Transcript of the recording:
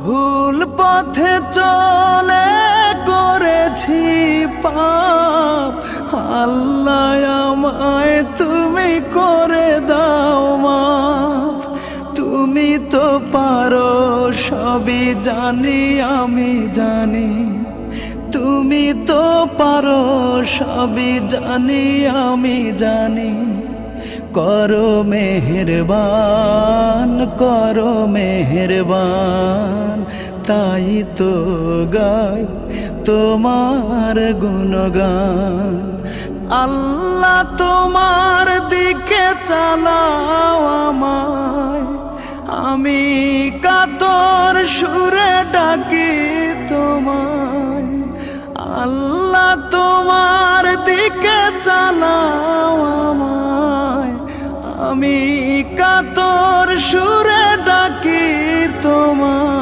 ভুল পথে চলে করেছি পাপ, আল্লাহ আমায় তুমি করে দাও মাফ। তুমি তো পারো সবই জানি আমি জানি, তুমি তো পারো সবই জানি আমি জানি। করো মেহেরবান, করো মেহেরবান, তাই তো গাই তোমার গুণগান। আল্লাহ তোমার দিকে চালাও আমায়, আমি কাতর সুরে ডাকি তোমায়। আল্লাহ তোমার দিকে চালাও আমায়, আমি কাতর সুরে ডাকি তোমায়।